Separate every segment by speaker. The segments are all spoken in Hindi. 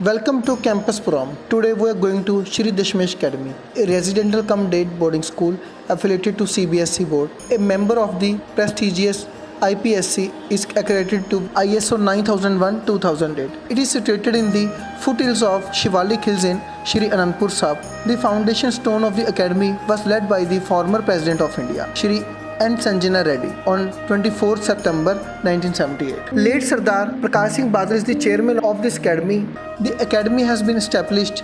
Speaker 1: Welcome to Campus Prom. Today we are going to Shri Dashmesh Academy, a residential cum day boarding school affiliated to CBSE board. A member of the prestigious IPSC is accredited to ISO 9001-2008. It is situated in the foothills of Shivalik Hills in Shri Anandpur Sahib. The foundation stone of the academy was laid by the former President of India, Shri N. Sanjana Reddy on 24 September 1978. Late Sardar Prakash Singh Badal is the chairman of this academy. The academy has been established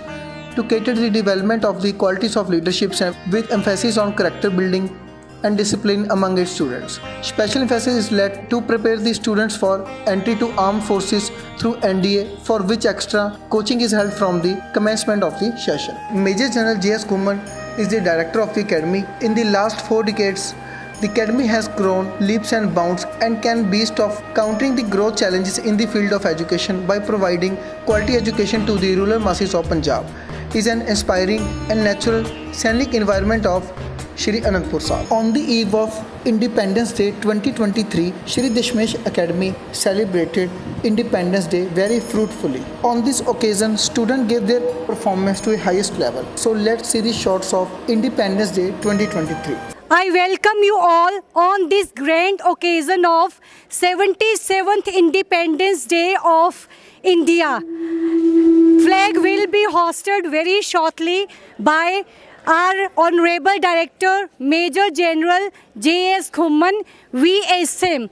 Speaker 1: to cater to the development of the qualities of leadership with emphasis on character building and discipline among its students. Special emphasis is laid to prepare the students for entry to armed forces through NDA, for which extra coaching is held from the commencement of the session. Major General J.S. Khumman is the director of the academy. In the last 4 decades, the academy has grown leaps and bounds and can boast of countering the growth challenges in the field of education by providing quality education to the rural masses of Punjab. It is an inspiring and natural scenic environment of Shri Anandpur Sahib. On the eve of Independence Day 2023, Shri Dashmesh Academy celebrated Independence Day very fruitfully. On this occasion, students gave their performance to a highest level. So let's see the shots of Independence Day 2023.
Speaker 2: I welcome you all on this grand occasion of 77th Independence Day of India. Flag will be hosted very shortly by our Honorable Director, Major General J.S. Khumman, VSM.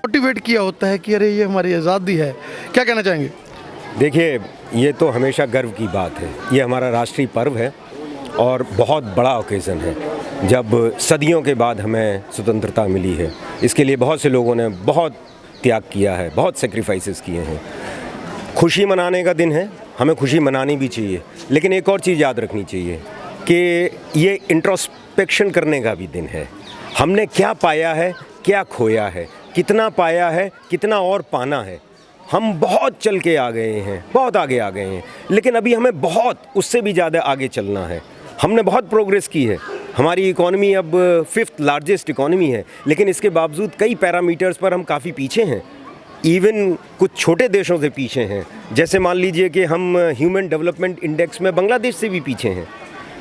Speaker 3: Motivate किया होता है कि अरे ये हमारी आज़ादी है, क्या कहना चाहेंगे?
Speaker 4: देखिए, ये तो हमेशा गर्व की बात है। ये हमारा राष्ट्रीय पर्व है और बहुत बड़ा ओकेज़न है जब सदियों के बाद हमें स्वतंत्रता मिली है। इसके लिए बहुत से लोगों ने बहुत त्याग किया है, बहुत सेक्रीफाइसेस किए हैं। खुशी मनाने का दिन है, हमें खुशी मनानी भी चाहिए, लेकिन एक और चीज़ याद रखनी चाहिए कि ये इंट्रोस्पेक्शन करने का भी दिन है। हमने क्या पाया है, क्या खोया है, कितना पाया है, कितना और पाना है। हम बहुत चल के आ गए हैं, बहुत आगे आ गए हैं, लेकिन अभी हमें बहुत उससे भी ज़्यादा आगे चलना है। हमने बहुत प्रोग्रेस की है, हमारी इकॉनमी अब 5th लार्जेस्ट इकॉनमी है, लेकिन इसके बावजूद कई पैरामीटर्स पर हम काफ़ी पीछे हैं। इवन कुछ छोटे देशों से पीछे हैं, जैसे मान लीजिए कि हम ह्यूमन डेवलपमेंट इंडेक्स में बांग्लादेश से भी पीछे हैं।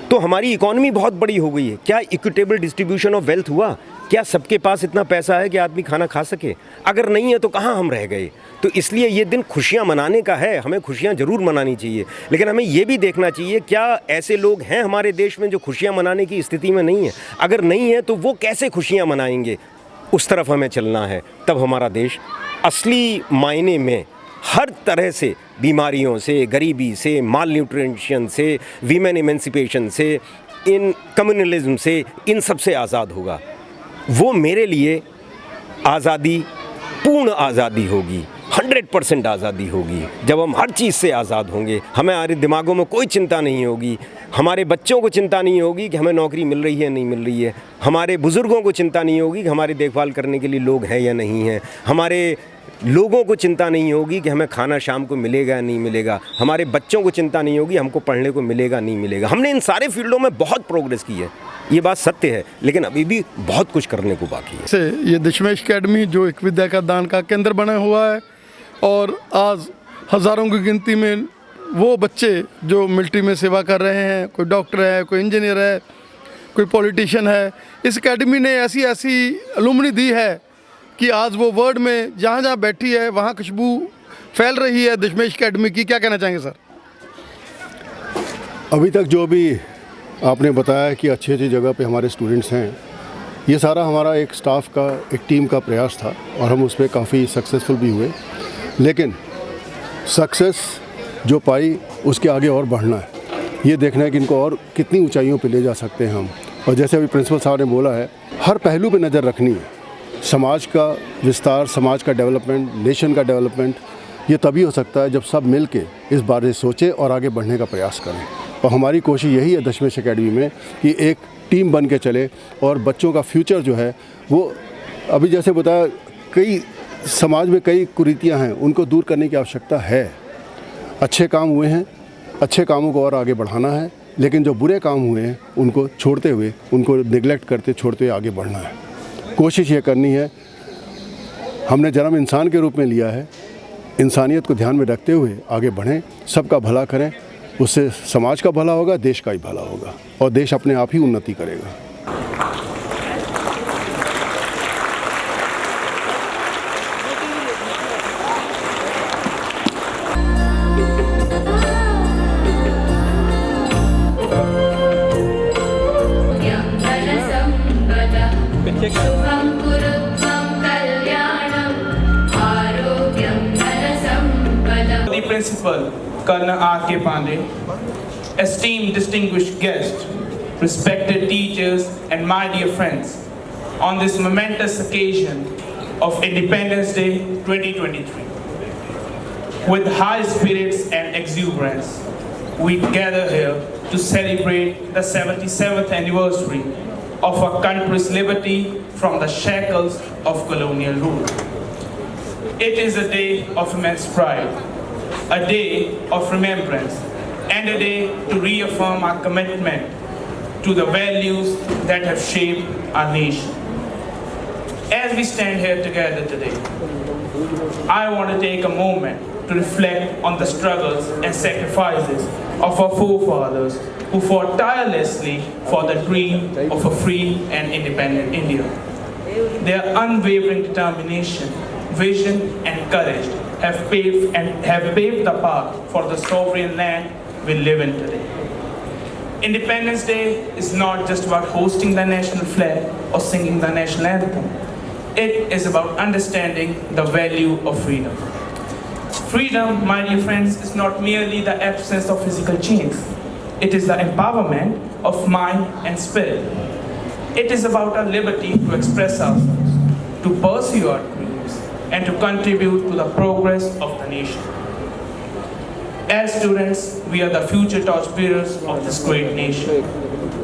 Speaker 4: तो हमारी इकॉनमी बहुत बड़ी हो गई है। क्या इक्विटेबल डिस्ट्रीब्यूशन ऑफ वेल्थ हुआ? क्या सबके पास इतना पैसा है कि आदमी खाना खा सके? अगर नहीं है तो कहाँ हम रह गए? तो इसलिए ये दिन खुशियाँ मनाने का है, हमें खुशियाँ ज़रूर मनानी चाहिए, लेकिन हमें ये भी देखना चाहिए क्या ऐसे लोग हैं हमारे देश में जो खुशियाँ मनाने की स्थिति में नहीं है। अगर नहीं है तो वो कैसे खुशियाँ मनाएंगे, उस तरफ हमें चलना है। तब हमारा देश असली मायने में हर तरह से, बीमारियों से, गरीबी से, माल न्यूट्रिशन से, वीमेन इमेंसिपेशन से, इन कम्युनलिज्म से, इन सब से आज़ाद होगा। वो मेरे लिए आज़ादी, पूर्ण आज़ादी होगी, 100% आज़ादी होगी। जब हम हर चीज़ से आज़ाद होंगे, हमारे दिमागों में कोई चिंता नहीं होगी, हमारे बच्चों को चिंता नहीं होगी कि हमें नौकरी मिल रही है नहीं मिल रही है। हमारे बुज़ुर्गों को चिंता नहीं होगी कि हमारी देखभाल करने के लिए लोग हैं या नहीं हैं, हमारे लोगों को चिंता नहीं होगी कि हमें खाना शाम को मिलेगा नहीं मिलेगा, हमारे बच्चों को चिंता नहीं होगी हमको पढ़ने को मिलेगा नहीं मिलेगा। हमने इन सारे फील्डों में बहुत प्रोग्रेस की है, ये बात सत्य है, लेकिन अभी भी बहुत कुछ करने को बाकी है।
Speaker 3: से ये दशमेश अकेडमी जो एक विद्या का दान का केंद्र बना हुआ है और आज हज़ारों की गिनती में वो बच्चे जो मिलिट्री में सेवा कर रहे हैं, कोई डॉक्टर है, कोई इंजीनियर है, कोई पॉलिटिशियन है, इस एकेडमी ने ऐसी ऐसी अलुमनी दी है कि आज वो वर्ल्ड में जहाँ जहाँ बैठी है वहाँ खुशबू फैल रही है दशमेश अकेडमी की। क्या कहना चाहेंगे सर?
Speaker 5: अभी तक जो भी आपने बताया कि अच्छी अच्छी जगह पे हमारे स्टूडेंट्स हैं, ये सारा हमारा एक स्टाफ का, एक टीम का प्रयास था और हम उस पर काफ़ी सक्सेसफुल भी हुए। लेकिन सक्सेस जो पाई उसके आगे और बढ़ना है, ये देखना है कि इनको और कितनी ऊंचाइयों पे ले जा सकते हैं हम। और जैसे अभी प्रिंसिपल साहब ने बोला है, हर पहलू पे नज़र रखनी है। समाज का विस्तार, समाज का डेवलपमेंट, नेशन का डेवलपमेंट ये तभी हो सकता है जब सब मिल के इस बारे सोचें और आगे बढ़ने का प्रयास करें। और हमारी कोशिश यही है दशमेश अकेडमी में कि एक टीम बन के चले और बच्चों का फ्यूचर जो है वो, अभी जैसे बताया, कई समाज में कई कुरीतियाँ हैं, उनको दूर करने की आवश्यकता है। अच्छे काम हुए हैं, अच्छे कामों को और आगे बढ़ाना है, लेकिन जो बुरे काम हुए हैं उनको छोड़ते हुए, उनको निगलेक्ट करते छोड़ते हुए आगे बढ़ना है। कोशिश ये करनी है, हमने जन्म इंसान के रूप में लिया है, इंसानियत को ध्यान में रखते हुए आगे बढ़ें, सबका भला करें, उससे समाज का भला होगा, देश का ही भला होगा और देश अपने आप ही उन्नति करेगा।
Speaker 6: Principal Colonel R.K. Pandey, esteemed distinguished guests, respected teachers and my dear friends, on this momentous occasion of Independence Day 2023. With high spirits and exuberance, we gather here to celebrate the 77th anniversary of our country's liberty from the shackles of colonial rule. It is a day of immense pride, a day of remembrance, and a day to reaffirm our commitment to the values that have shaped our nation. As we stand here together today, I want to take a moment to reflect on the struggles and sacrifices of our forefathers who fought tirelessly for the dream of a free and independent India. Their unwavering determination, vision, and courage have paved the path for the sovereign land we live in today. Independence Day is not just about hosting the national flag or singing the national anthem. It is about understanding the value of freedom. Freedom, my dear friends, is not merely the absence of physical chains. It is the empowerment of mind and spirit. It is about our liberty to express ourselves, to pursue our dreams, and to contribute to the progress of the nation. As students, we are the future torchbearers of this great nation.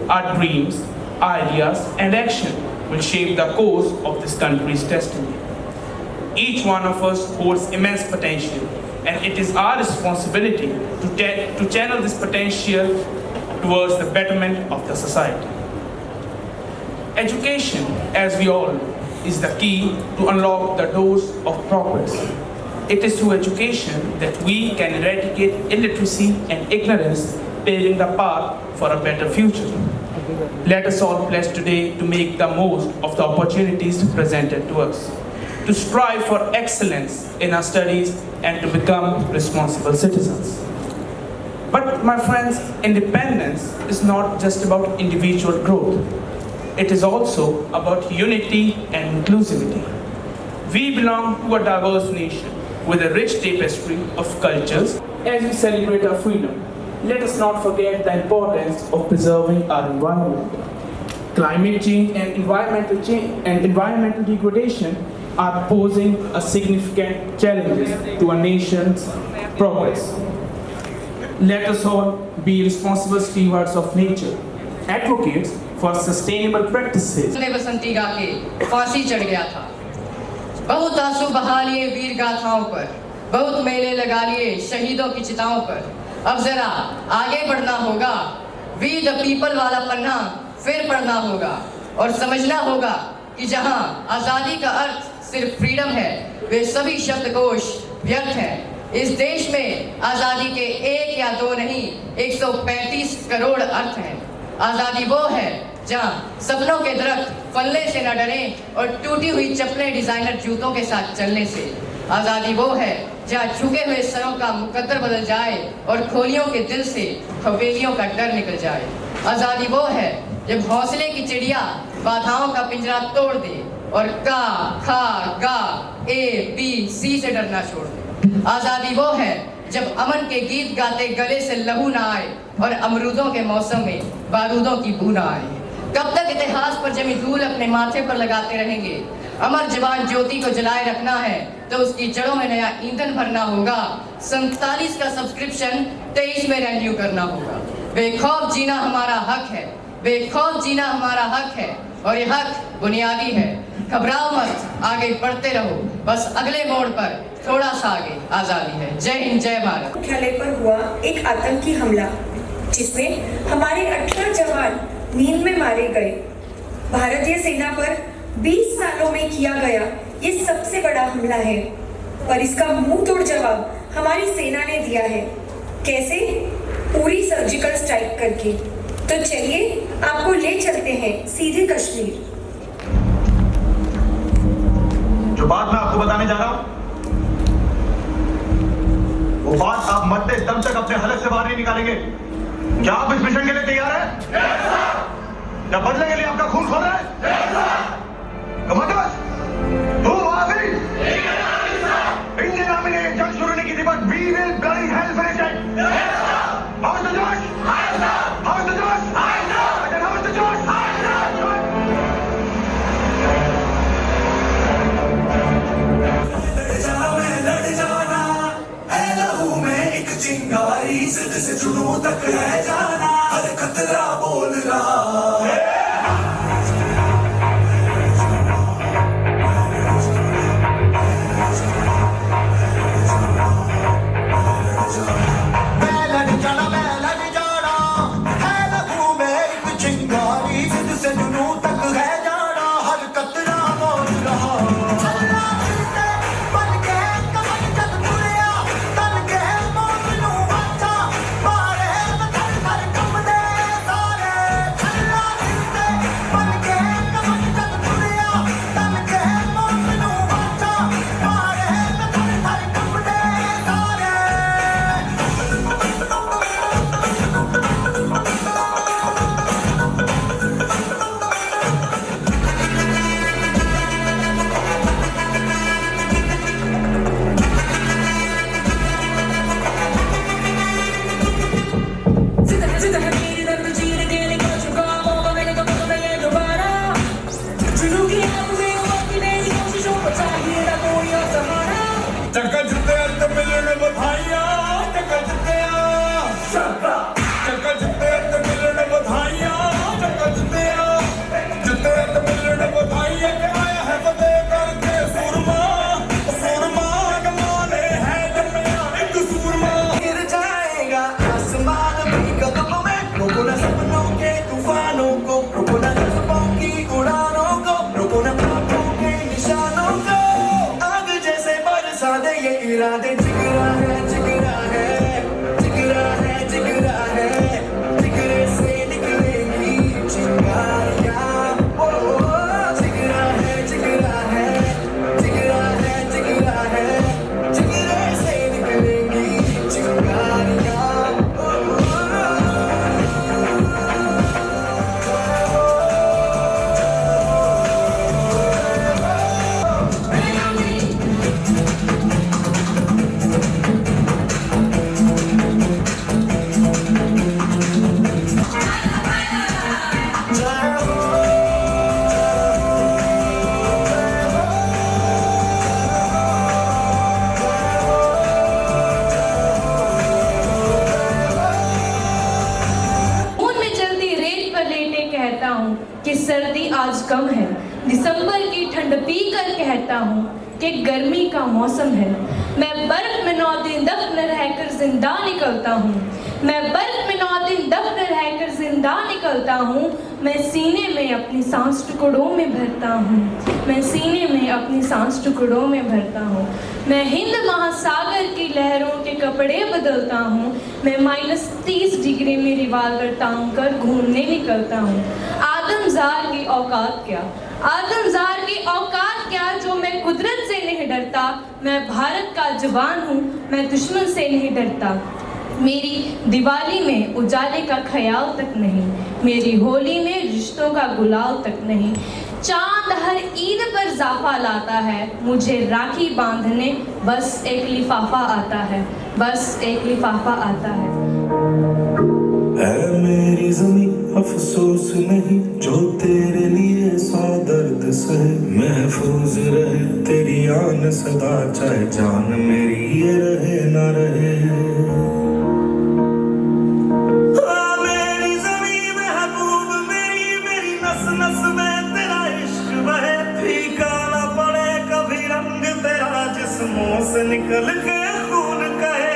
Speaker 6: Our dreams, ideas, and action will shape the course of this country's destiny. Each one of us holds immense potential, and it is our responsibility to channel this potential towards the betterment of the society. Education, as we all know, is the key to unlock the doors of progress. It is through education that we can eradicate illiteracy and ignorance, paving the path for a better future. Let us all pledge today to make the most of the opportunities presented to us, to strive for excellence in our studies, and to become responsible citizens. But my friends, independence is not just about individual growth. It is also about unity and inclusivity. We belong to a diverse nation with a rich tapestry of cultures. As we celebrate our freedom, let us not forget the importance of preserving our environment. Climate change and environmental degradation are posing a significant challenges to our nation's progress. Let us all be responsible stewards of nature, advocates for sustainable practices.
Speaker 7: ने बसंती गा के फांसी चढ़ गया था। बहुत आंसू बहा लिए वीर गाथाओं पर, बहुत मेले लगा लिए शहीदों की चिताओं पर। अब जरा आगे बढ़ना होगा, वी द पीपल वाला पन्ना फिर पढ़ना होगा और समझना होगा कि जहां आजादी का अर्थ सिर्फ फ्रीडम है, वे सभी शब्दकोश व्यर्थ हैं। इस देश में आजादी के एक या दो नहीं 135 करोड़ अर्थ हैं। आजादी वो है जहां सपनों के दरख्त फलने से न डरें और टूटी हुई चप्पलें डिजाइनर जूतों के साथ चलने से। आजादी वो है जहाँ झुके हुए सरों का मुकद्दर बदल जाए और खोलियों के दिल से हवेलियों का डर निकल जाए। आजादी वो है जब हौसले की चिड़िया बाधाओं का पिंजरा तोड़ दे और का खा गा ए बी सी से डरना छोड़ दे। आजादी वो है जब अमन के गीत गाते गले से लहू ना आए और अमरूदों के मौसम में बारूदों की बू ना आए। कब तक इतिहास पर जमी धूल अपने माथे पर लगाते रहेंगे? अमर जवान ज्योति को जलाए रखना है तो उसकी जड़ों में नया ईंधन भरना होगा। 47 का सब्सक्रिप्शन 23 में रेन्यू करना होगा। बेखौफ जीना हमारा हक है, बेखौफ जीना हमारा हक है और ये हक बुनियादी है। घबराओ मत, आगे बढ़ते रहो, बस अगले मोड़ पर थोड़ा सा आगे आजादी है। जय हिंद, जय भारत।
Speaker 8: मुख्यालय पर हुआ एक आतंकी हमला जिसमें हमारे 18 जवान नींद में मारे गए। भारतीय सेना पर 20 सालों में किया गया ये सबसे बड़ा हमला है, पर इसका मुंह तोड़ जवाब हमारी सेना ने दिया है। कैसे? पूरी सर्जिकल स्ट्राइक करके। तो चलिए आपको ले चलते हैं सीधे कश्मीर।
Speaker 9: जो बात मैं आपको बताने जा रहा हूं, वो बात आप मरते दम तक अपने हलक से बाहर नहीं निकालेंगे। क्या आप इस मिशन के लिए तैयार हैं? क्या बदले के लिए आपका खून खोल रहा है? इंडियन आर्मी ने जंग शुरू नहीं की थी, but we will bloody hell finish it. How is the josh? How is the josh? How is the josh? लड़ जाना है लहू में एक चिंगारी, जिद से जुनूं तक रह जाना, हर खतरा बोल रहा है। इरादे जिगरा है, जिगरा है, जिगरा है, जिगरा है, जिगरे से निकलेंगी चिंगारियां। ओ जिगरा है, जिगरा है, जिगरा है, जिगरा है, जिगरे से निकलेंगी चिंगारियां।
Speaker 10: पीकर कहता हूँ कि गर्मी का मौसम है। मैं बर्फ में 9 दिन दफन रहकर जिंदा निकलता हूँ। मैं बर्फ में 9 दिन दफन रहकर जिंदा निकलता हूँ। मैं सीने में अपनी सांस टुकड़ों में भरता हूँ। मैं सीने में अपनी सांस टुकड़ों में भरता हूँ। मैं हिंद महासागर की लहरों के कपड़े बदलता हूँ। मैं -30 डिग्री में रिवाल्वर तान कर घूमने निकलता हूँ। आदमजार की औकात क्या, आदमजार की औकात क्या, जो मैं कुदरत से नहीं डरता। मैं भारत का जवान हूँ, मैं दुश्मन से नहीं डरता। मेरी दिवाली में उजाले का ख्याल तक नहीं, मेरी होली में रिश्तों का गुलाल तक नहीं। चांद हर ईद पर ज़ाफ़ा लाता है, मुझे राखी बांधने बस एक लिफाफा आता है, बस एक लिफाफा आता है।
Speaker 11: ऐ मेरी ज़मीं अफसोस नहीं, जो तेरे लिए 100 दर्द सहे। महफूज रहे तेरी आन सदा, चाहे जान मेरी ये रहे ना रहे। मेरी ज़मीं महबूब मेरी, मेरी नस नस में तेरा इश्क बहे। फीका ना पड़े कभी रंग तेरा, जिस्मों से निकल के खून कहे।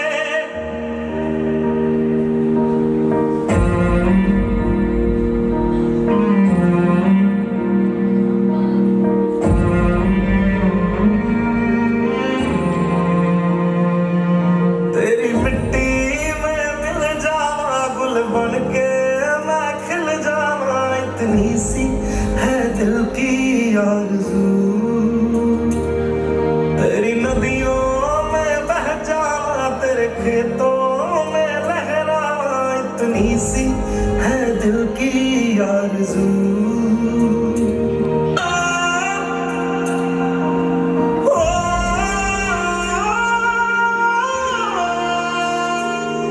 Speaker 11: इतनी सी है दिल की आरज़ू, तेरी नदियों में बह जावा, तेरे खेतों में लहरावा। इतनी सी है दिल की आरज़ू।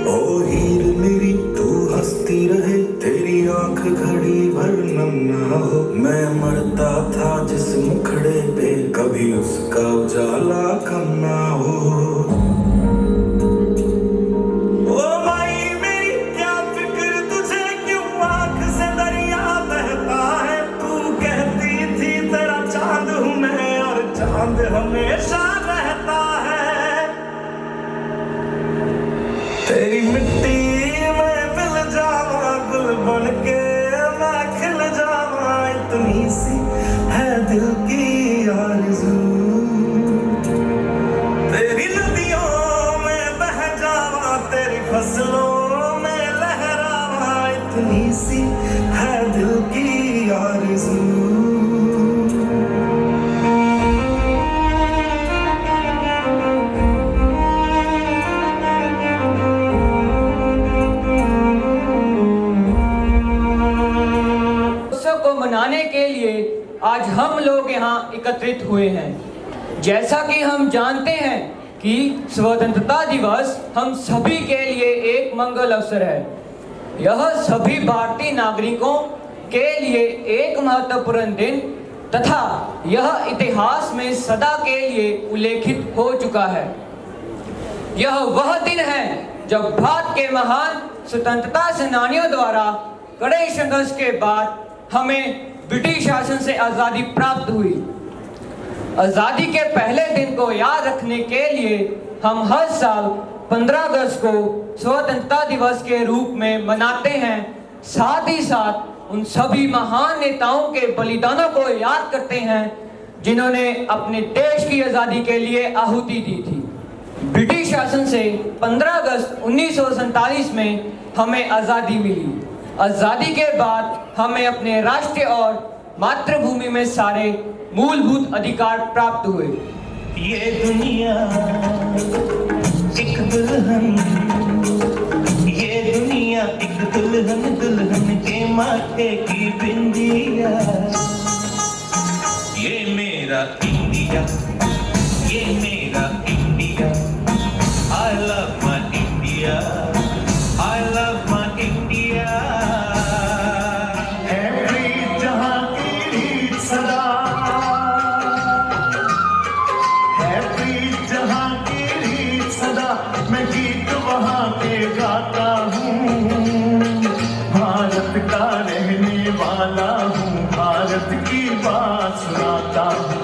Speaker 11: ओ हीर मेरी तू हंसती रहे, तेरी आंख घड़ी भर नम ना हो। मैं मरता था जिस मुखड़े पे, कभी उसका उजाला कम ना हो। ओ माई मेरी क्या फिक्र तुझे, क्यों आंख से दरिया बहता है। तू कहती थी तेरा चांद हूँ मैं, और चांद हमेशा रहता है। तेरी मिट्टी में मिल जावा, गुल बन के मैं खिल जावा। इतनी सी है दिल की आरज़ू, तेरी नदियों में बह जावा, तेरी फसलों में लहरावा। इतनी सी है दिल की आरज़ू।
Speaker 12: मनाने के लिए आज हम लोग यहाँ एकत्रित हुए हैं। जैसा कि हम जानते हैं कि स्वतंत्रता दिवस हम सभी के लिए एक मंगल अवसर है। यह सभी भारतीय नागरिकों के लिए एक महत्वपूर्ण दिन तथा यह इतिहास में सदा के लिए उल्लेखित हो चुका है। यह वह दिन है जब भारत के महान स्वतंत्रता सेनानियों द्वारा कड़े संघर्ष के बाद हमें ब्रिटिश शासन से आज़ादी प्राप्त हुई। आज़ादी के पहले दिन को याद रखने के लिए हम हर साल 15 अगस्त को स्वतंत्रता दिवस के रूप में मनाते हैं। साथ ही साथ उन सभी महान नेताओं के बलिदानों को याद करते हैं जिन्होंने अपने देश की आज़ादी के लिए आहुति दी थी। ब्रिटिश शासन से 15 अगस्त 1947 में हमें आज़ादी मिली। आज़ादी के बाद हमें अपने राष्ट्र और मातृभूमि में सारे मूलभूत अधिकार प्राप्त हुए।
Speaker 11: ये दुनिया एक दुल्हन, ये दुनिया एक दुल्हन, दुल्हन के माथे की बिंदिया। ये मेरा इंडिया, ये मेरा India. I love my India, I love my India। मैं गीत वहाँ के गाता हूँ, भारत का रहने वाला हूँ, भारत की बात सुनाता हूँ।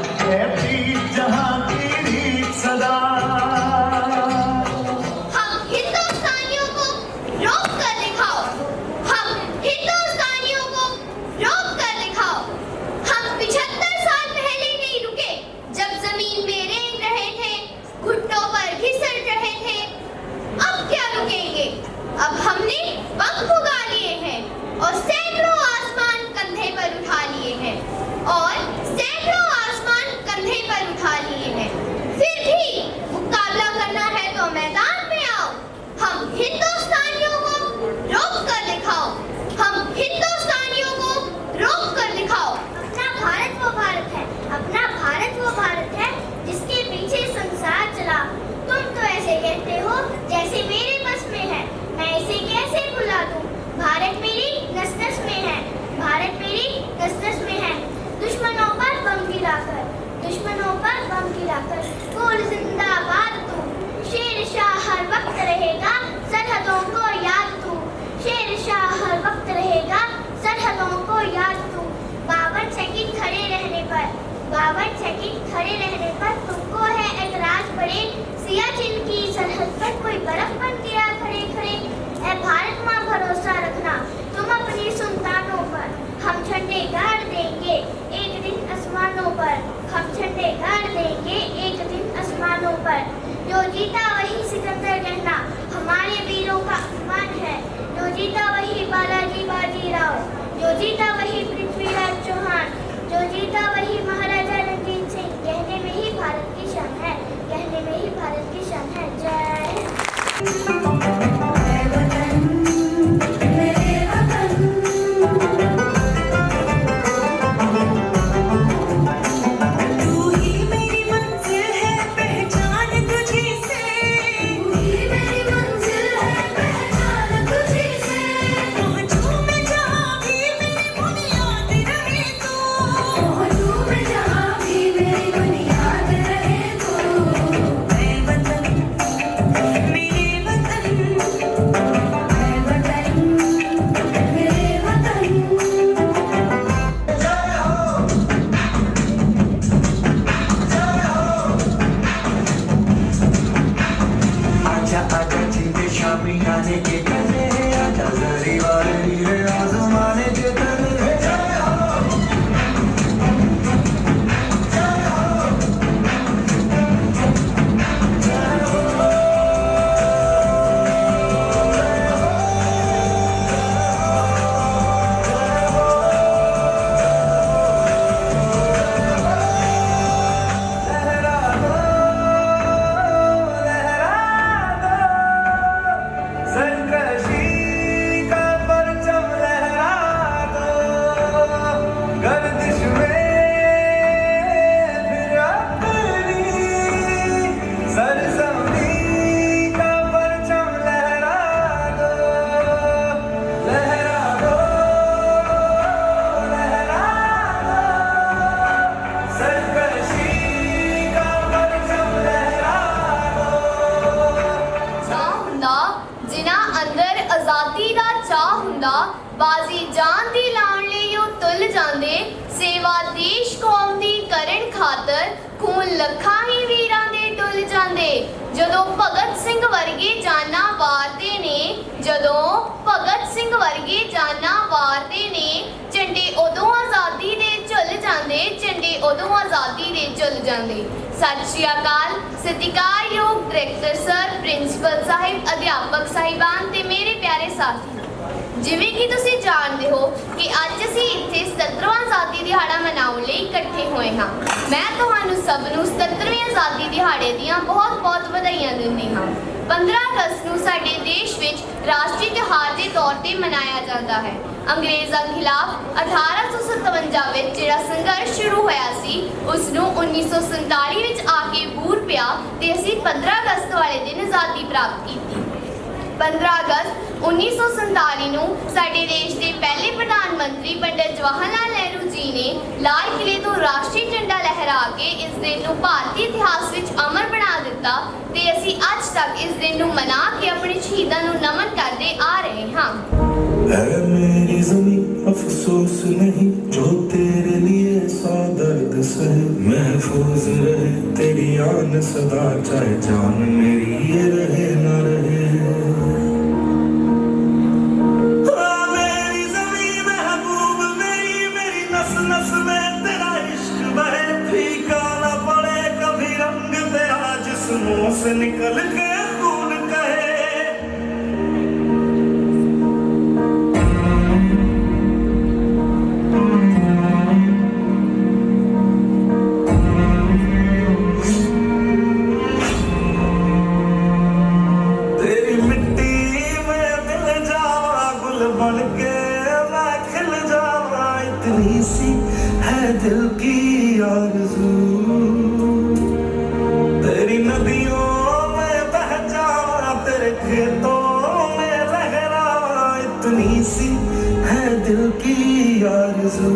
Speaker 13: बराबर चकित खड़े रहने पर तुमको है ऐतराज पड़े। सियाचिन की सरहद पर कोई बर्फ बन गिरा खड़े खड़े। ऐ भारत माँ भरोसा रखना तुम अपनी संतानों पर। हम झंडे गाड़ देंगे एक दिन आसमानों पर। हम झंडे गाड़ देंगे एक दिन आसमानों पर। जो जीता वही सिकंदर कहना हमारे वीरों का अपमान है। जो जीता वही बालाजी बाजीराव। जो जीता वही पृथ्वीराज चौहान। जो जीता वही महाराजा रणजीत सिंह। कहने में ही भारत की शान है। कहने में ही भारत की शान है। जय हिंद।
Speaker 14: बाजी जान दी लाण लियो तुल जांदे। सेवा देश कौम दी करन खातर खून लखा ही वीरां दे डुल जांदे। जदों भगत सिंह वर्गे जाना वारदे ने। जदों भगत सिंह वर्गे जाना वारदे ने। झंडे उदों आज़ादी दे झुल जांदे। झंडे उदों आज़ादी दे झुल जांदे। सत श्री अकाल। सत्कारयोग डायरेक्टर सर, प्रिंसिपल साहिब, अध्यापक साहिबान ते मेरे प्यारे साथी, जिवें कि तुसीं जाणदे हो कि अज असीं इत्थे 77वां आज़ादी दिहाड़ा मनाउण लई इकट्ठे होए हां। मैं तुहानूं सब नूं 77वें आज़ादी दिहाड़े दीआं बहुत-बहुत ਵਧਾਈਆਂ दिंदी हां। 15 अगस्त नूं साडे देश विच राष्ट्रीय त्योहार के तौर पर मनाया जाता है। अंग्रेज़ों खिलाफ 1857 विच जिहड़ा संघर्ष शुरू होया सी उसनूं 1947 विच आके बूर पिया ते असीं 15 अगस्त वाले दिन आज़ादी प्राप्त कीती। 15 अगस्त 1947 ਨੂੰ ਸਾਡੇ ਦੇਸ਼ ਦੇ ਪਹਿਲੇ ਪ੍ਰਧਾਨ ਮੰਤਰੀ ਪੰਡਿਤ ਜਵਾਹਰ ਲਾਲ ਨਹਿਰੂ ਜੀ ਨੇ ਲਾਲ ਕਿਲੇ ਤੋਂ ਰਾਸ਼ਟਰੀ ਝੰਡਾ ਲਹਿਰਾ ਕੇ ਇਸ ਦਿਨ ਨੂੰ ਭਾਰਤੀ ਇਤਿਹਾਸ ਵਿੱਚ ਅਮਰ ਬਣਾ ਦਿੱਤਾ ਤੇ ਅਸੀਂ ਅੱਜ ਤੱਕ ਇਸ ਦਿਨ ਨੂੰ ਮਨਾ ਕੇ ਆਪਣੇ ਸ਼ਹੀਦਾਂ ਨੂੰ ਨਮਨ ਕਰਦੇ ਆ ਰਹੇ ਹਾਂ।
Speaker 11: है मेरी ज़मीं अफसोस नहीं जो तेरे लिए सौ दर्द सहे। महफूज रहे तेरी आन सदा चाहे जान मेरी ये रहे ना रहे। मुंह से निकल के खून कहे। तेरी मिट्टी में मिल जावा गुल बन के मैं खिल जावा। इतनी सी है दिल की आरज़ू। नदियों में बह जावा तेरे खेतों में लहरावा। इतनी सी है दिल की आरज़ू।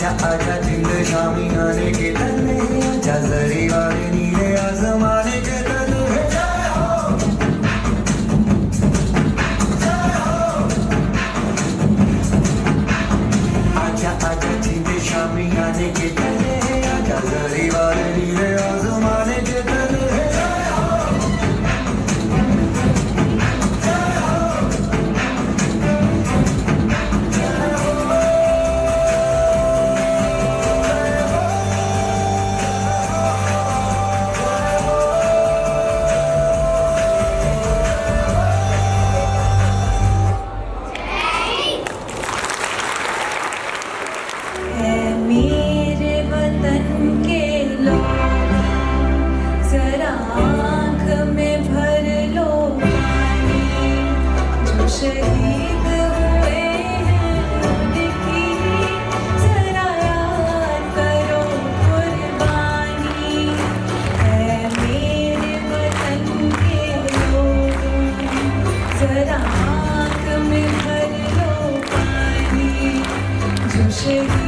Speaker 11: आजा आजा जिंद शामी आने के तले आजा जरी वाले नीले आसमाने के तले जय हो आजा आजा जिंद शामी आने के तले आजा जरी वाले नीले आसमाने के तले
Speaker 10: मेरे वतन के लोग जरा आँख में भर लो पानी जो शहीद हुए हैं उनकी जरा याद करो कुर्बानी है मेरे वतन के लोग जरा आँख में भर लो पानी जो शहीद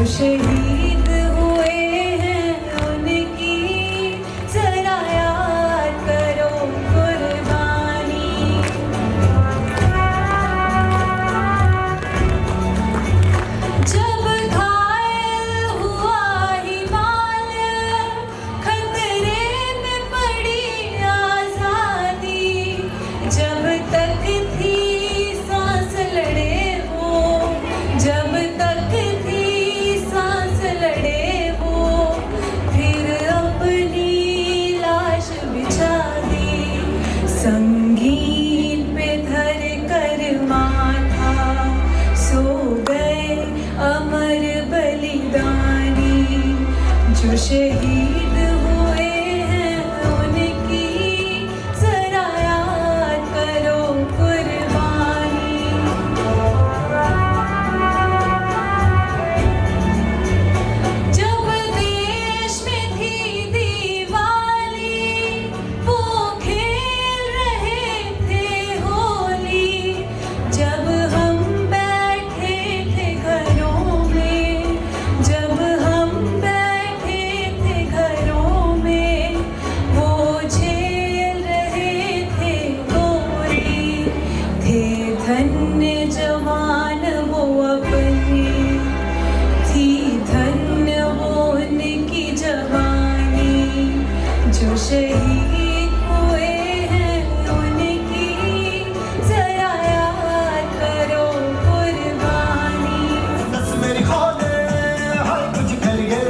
Speaker 10: शहीद हुए हैं उनकी जरा याद करो कुर्बानी जब घायल हुआ हिमालय खतरे में पड़ी आजादी जब तक थी सांस लड़े वो जब तक लड़े वो फिर अपनी लाश बिछा दी संगीन पे धर कर माथा सो गए अमर बलिदानी जो शहीद हुए हैं उनकी जरा याद करो कुर्बानी धन्य जवान वो अपने थी धन्य वो उनकी जवानी जो शहीद हुए हैं उनकी जरा याद करो कुर्बानी
Speaker 11: बस मेरी खोले हर कुछ करिए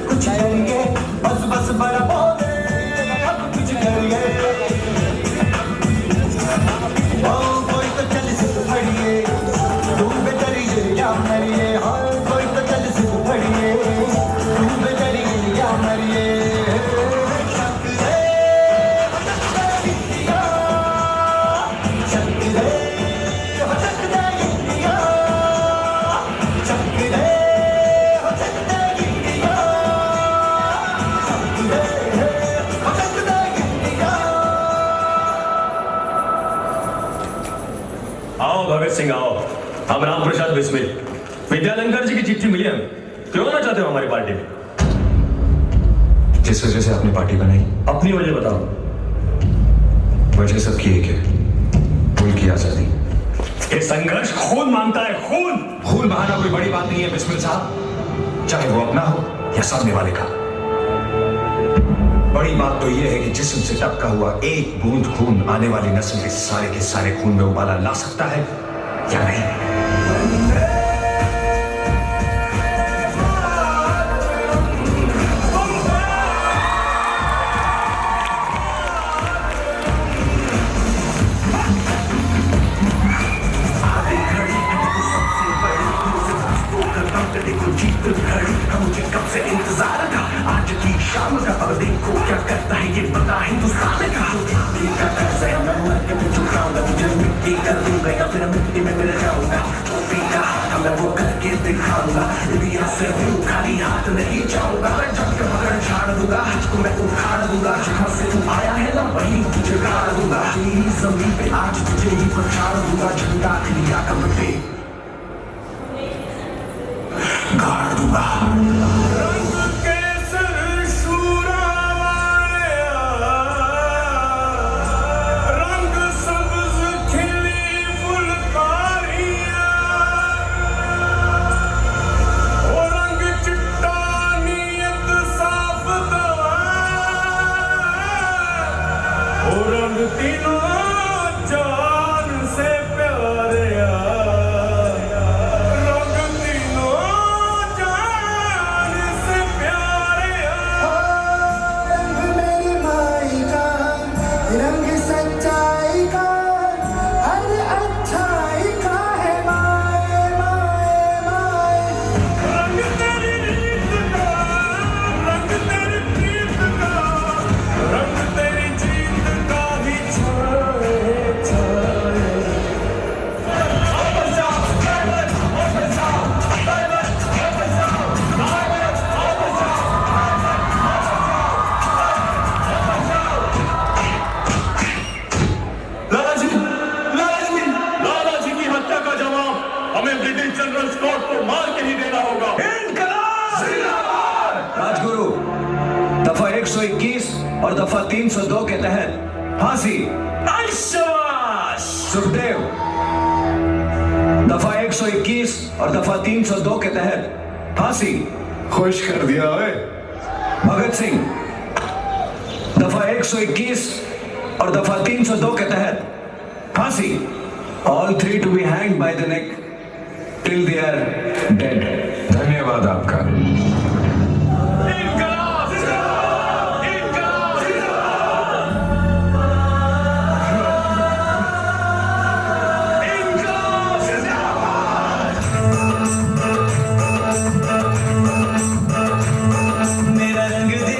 Speaker 11: कुछ करिए बस बस बड़ा बोले कोई तो चल से फड़िए तू बेतरिए या मरिए हाँ कोई तो चल से फड़िए तू बेतरिए या मरिए
Speaker 15: आओ भगत सिंह आओ। हम राम प्रसाद बिस्मिल विद्यालंकर जी की चिट्ठी मिली हम क्यों आना चाहते हो हमारी पार्टी में?
Speaker 16: जिस वजह से आपने पार्टी बनाई
Speaker 15: अपनी वजह बताओ।
Speaker 16: वजह सबकी एक है, मुल्क की आजादी।
Speaker 15: ये संघर्ष खून मांगता है, खून।
Speaker 16: खून बहाना कोई बड़ी बात नहीं है बिस्मिल साहब, चाहे वो अपना हो या सामने वाले का। बड़ी बात तो यह है कि जिस्म से टपका हुआ एक बूंद खून आने वाली नस्ल के सारे खून में उबाला ला सकता है या नहीं।
Speaker 11: मुझे कब से इंतजार था आज की शाम का, अब देखो क्या करता है ये बता हिंदुस्तान का। तुझे मिट्टी कर दूंगा या फिर मिट्टी में मिल जाऊंगा। टोपी का मैं वो करके दिखाऊंगा, इंडिया से हूँ खाली हाथ नहीं जाऊंगा। मैं जब के मगर झाड़ दूंगा, तुझको मैं उखाड़ दूंगा। जहाँ से तू आया है ना वहीं तुझे गाड़ दूंगा। तेरी जमीन पे आज तुझे ही पछाड़ दूंगा। झंडा इंडिया का मिटे गाड़ दूंगा।
Speaker 16: राजगुरु, दफा 121 और दफा 302 के तहत फांसी। सुखदेव, दफा 121 और दफा 302 के तहत फांसी।
Speaker 5: खुश कर दिया है।
Speaker 16: भगत सिंह, दफा 121 और दफा 302 के तहत फांसी। All three to be hanged by the neck till they are dead.
Speaker 5: धन्यवाद आपका।
Speaker 11: मेरा रंग दे,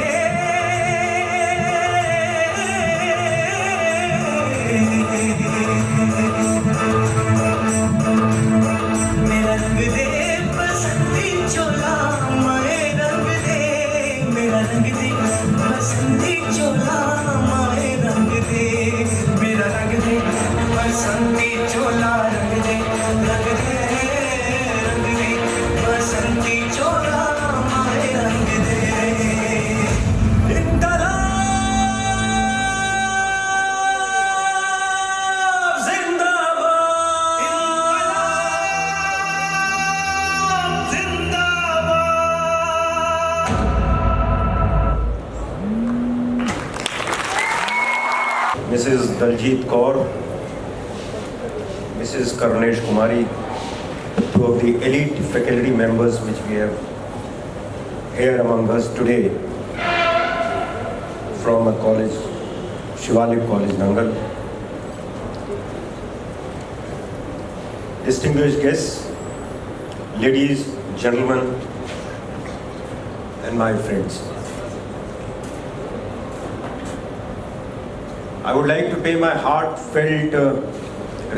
Speaker 11: मेरा रंग दे बसंती चोला, मारे रंग दे, मेरा रंग दे बसंती चोला, मारे रंग दे, मेरा रंग दे बसंती चोला, रंग दे, रंग दे, रंग दे बसंती चोला, मारे रंग दे।
Speaker 4: Mrs. Daljit Kaur, Mrs. Karunesh Kumari, two of the elite faculty members which we have here among us today from a college, Shivalik College, Nangal. Distinguished guests, ladies, gentlemen, and my friends. I would like to pay my heartfelt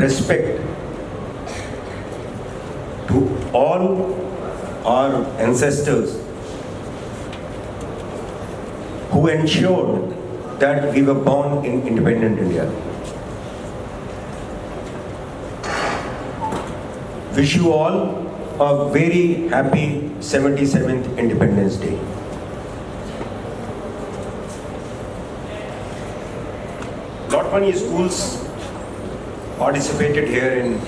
Speaker 4: respect to all our ancestors who ensured that we were born in independent India. Wish you all a very happy 77th Independence Day. Not many schools participated here in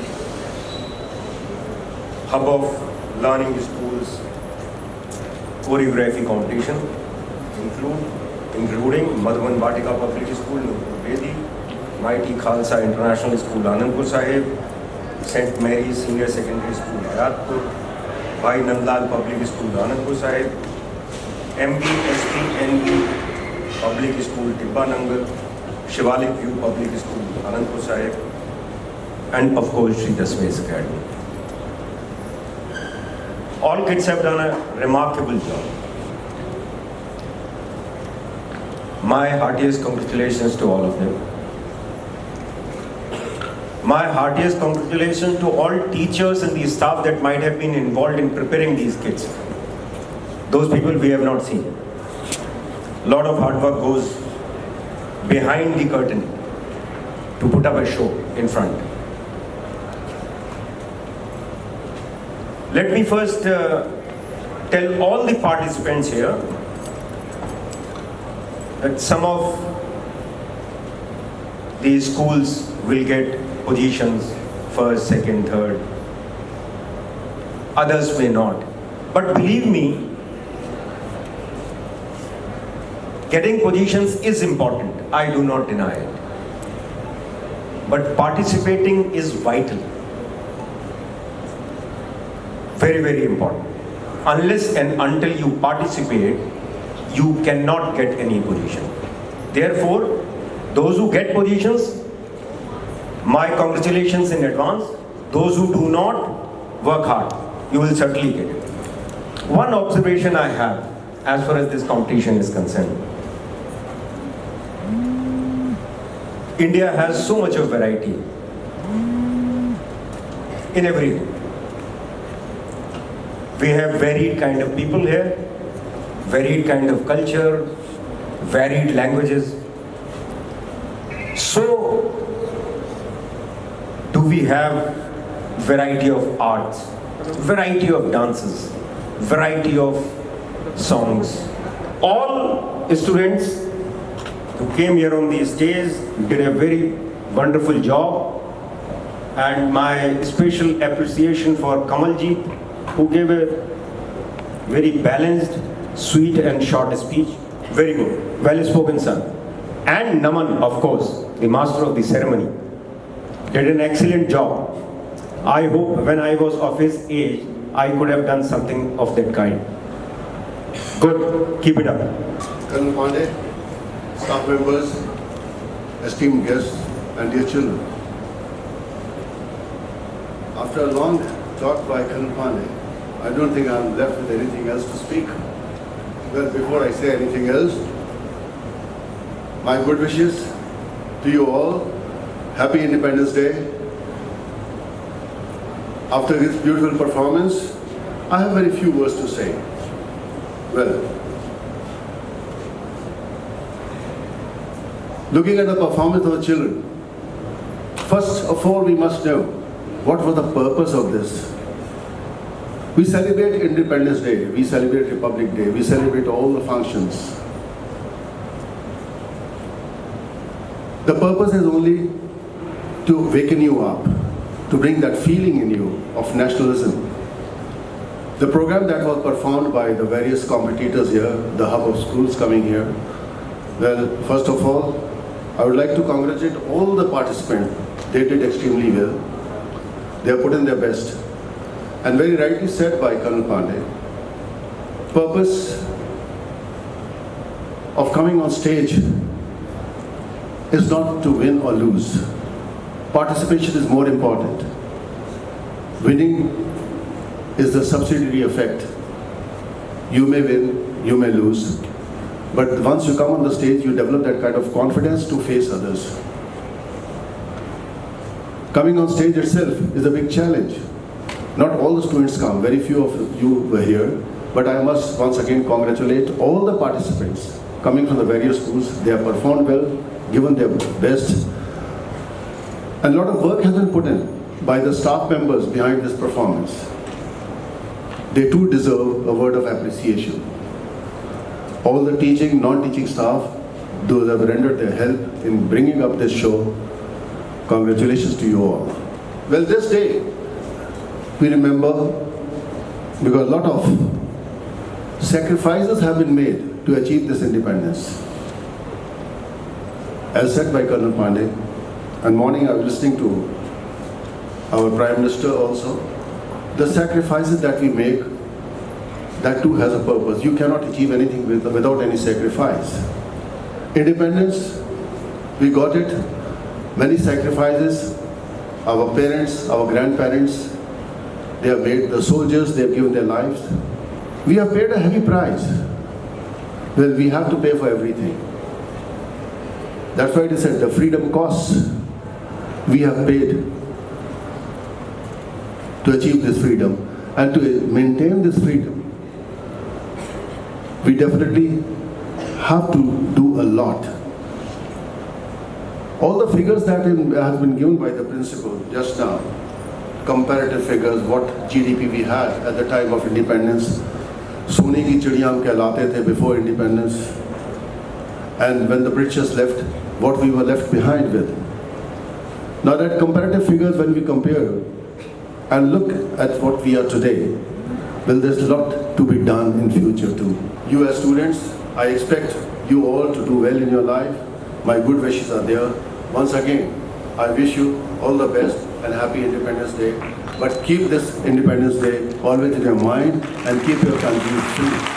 Speaker 4: Hub of Learning Schools choreography competition, including Madhuban Vatika Public School, Bedi, Mighty Khalsa International School, Anandpur Sahib, St. Mary's Senior Secondary School, Hayatpur, Bhai Nandlal Public School, Anandpur Sahib, MBSPNB Public School, Tibba Nangal, Shivalik View Public School, Anandpur Sahib, and of course Sri Dasmes Academy. All kids have done a remarkable job. My heartiest congratulations to all of them. My heartiest congratulations to all teachers and the staff that might have been involved in preparing these kids. Those people we have not seen. A lot of hard work goes behind the curtain to put up a show in front. Let me first tell all the participants here that some of these schools will get positions first, second, third. Others may not. But believe me, getting positions is important. I do not deny it. But participating is vital. Very, very important. Unless and until you participate, you cannot get any position. Therefore, those who get positions, my congratulations in advance. Those who do not, work hard. You will certainly get it. One observation I have as far as this competition is concerned. India has so much of variety in everything. We have varied kind of people here, varied kind of culture, varied languages. So, do we have variety of arts, variety of dances, variety of songs? All students who came here on the stage did a very wonderful job, and my special appreciation for Kamalji, who gave a very balanced, sweet and short speech. Very good, well spoken son. And Naman, of course, the master of the ceremony, did an excellent job. I hope when I was of his age, I could have done something of that kind. Good, keep it up.
Speaker 5: Colonel Pandey, staff members, esteemed guests, and dear children. After a long talk by Colonel Pandey, I don't think I'm left with anything else to speak. Well, before I say anything else, my good wishes to you all. Happy Independence Day. After this beautiful performance, I have very few words to say. Well, looking at the performance of the children, first of all we must know what was the purpose of this. We celebrate Independence Day, we celebrate Republic Day, we celebrate all the functions. The purpose is only to waken you up, to bring that feeling in you of nationalism. The program that was performed by the various competitors here, the hub of schools coming here, well, first of all, I would like to congratulate all the participants. They did extremely well. They have put in their best. And very rightly said by Colonel Pandey, purpose of coming on stage is not to win or lose. Participation is more important. Winning is the subsidiary effect. You may win, you may lose, but once you come on the stage, you develop that kind of confidence to face others. Coming on stage itself is a big challenge. Not all the students come, very few of you were here, but I must once again congratulate all the participants coming from the various schools. They have performed well, given their best. And a lot of work has been put in by the staff members behind this performance. They too deserve a word of appreciation. All the teaching, non-teaching staff, those have rendered their help in bringing up this show. Congratulations to you all. Well, this day, we remember because a lot of sacrifices have been made to achieve this independence. As said by Colonel Pandey, and morning I was listening to our Prime Minister also, the sacrifices that we make, that too has a purpose. You cannot achieve anything without any sacrifice. Independence, we got it, many sacrifices, our parents, our grandparents, they have made, the soldiers, they have given their lives. We have paid a heavy price. Well, we have to pay for everything. That's why it is said, the freedom costs. we have paid to achieve this freedom, and to maintain this freedom, we definitely have to do a lot. All the figures that has been given by the principal just now, comparative figures, what GDP we had at the time of independence, सोने की चिड़िया हम कहलाते थे before independence, and when the British left, what we were left behind with. Now that comparative figures, when we compare and look at what we are today, well, there's a lot to be done in future too. You as students, I expect you all to do well in your life. My good wishes are there. Once again, I wish you all the best and happy Independence Day. But keep this Independence Day always in your mind and keep your country free.